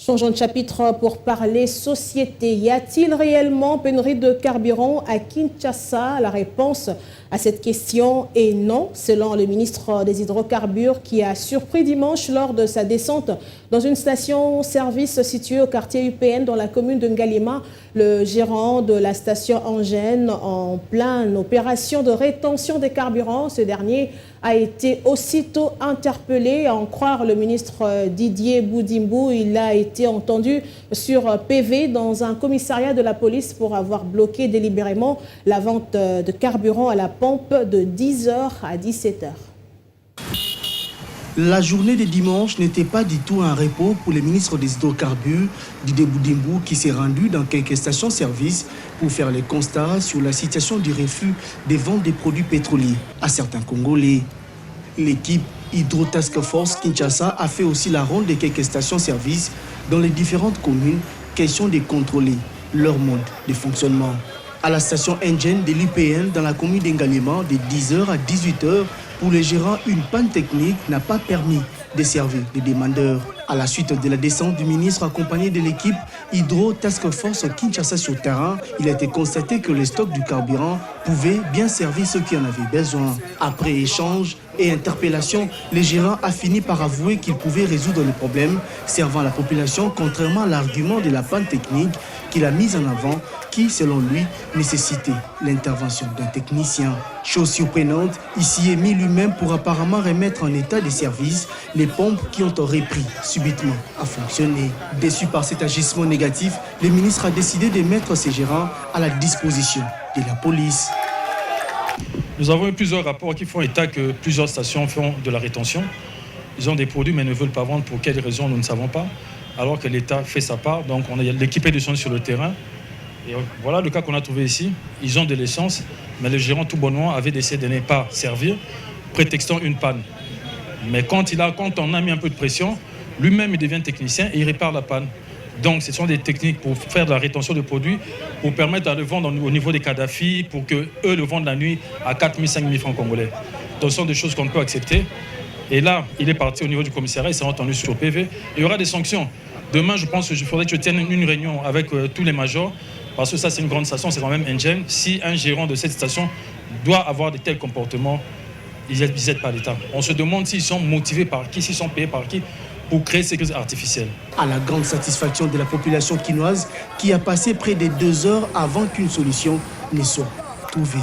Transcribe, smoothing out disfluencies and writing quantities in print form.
Changeons de chapitre pour parler société. Y a-t-il réellement pénurie de carburant à Kinshasa? La réponse à cette question est non, selon le ministre des Hydrocarbures qui a surpris dimanche lors de sa descente dans une station-service située au quartier UPN dans la commune de Ngalima. Le gérant de la station Engène en pleine opération de rétention des carburants. Ce dernier a été aussitôt interpellé. À en croire le ministre Didier Boudimbou, il a été entendu sur PV dans un commissariat de la police pour avoir bloqué délibérément la vente de carburant à la pompe de 10h à 17h. La journée de dimanche n'était pas du tout un repos pour le ministre des Hydrocarbures, Didier Boudimbou, qui s'est rendu dans quelques stations-service pour faire les constats sur la situation du refus des ventes des produits pétroliers à certains Congolais. L'équipe Hydro Task Force Kinshasa a fait aussi la ronde de quelques stations-service dans les différentes communes, question de contrôler leur mode de fonctionnement. À la station Engène de l'UPN dans la commune d'Ngalima de 10h à 18h, pour les gérants, une panne technique n'a pas permis de servir les demandeurs. À la suite de la descente du ministre accompagné de l'équipe Hydro Task Force Kinshasa sur terrain, il a été constaté que le stock du carburant pouvait bien servir ceux qui en avaient besoin. Après échange et interpellation, le gérant a fini par avouer qu'il pouvait résoudre le problème servant la population, contrairement à l'argument de la panne technique qu'il a mise en avant, qui, selon lui, nécessitait l'intervention d'un technicien. Chose surprenante, ici émis lui-même pour apparemment remettre en état de service les pompes qui ont repris subitement à fonctionner. Déçu par cet agissement négatif, le ministre a décidé de mettre ses gérants à la disposition de la police. Nous avons eu plusieurs rapports qui font état que plusieurs stations font de la rétention. Ils ont des produits mais ne veulent pas vendre. Pour quelles raisons, nous ne savons pas. Alors que l'État fait sa part. Donc l'équipe est descendue sur le terrain. Et voilà le cas qu'on a trouvé ici. Ils ont de l'essence, mais le gérant tout bonnement avait décidé de ne pas servir, prétextant une panne. Mais quand on a mis un peu de pression, lui-même il devient technicien et il répare la panne. Donc ce sont des techniques pour faire de la rétention de produits, pour permettre de le vendre au niveau des Kadhafi, pour qu'eux le vendent la nuit à 4 000, 5 000 francs congolais. Donc ce sont des choses qu'on ne peut accepter. Et là, il est parti au niveau du commissariat, il s'est entendu sur PV. Il y aura des sanctions. Demain, je pense qu'il faudrait que je tienne une réunion avec tous les majors, parce que ça, c'est une grande station, c'est quand même Engène. Si un gérant de cette station doit avoir de tels comportements, ils n'aident pas l'État. On se demande s'ils sont motivés par qui, s'ils sont payés par qui pour créer ces crises artificielles. À la grande satisfaction de la population quinoise qui a passé près de 2 heures avant qu'une solution ne soit trouvée.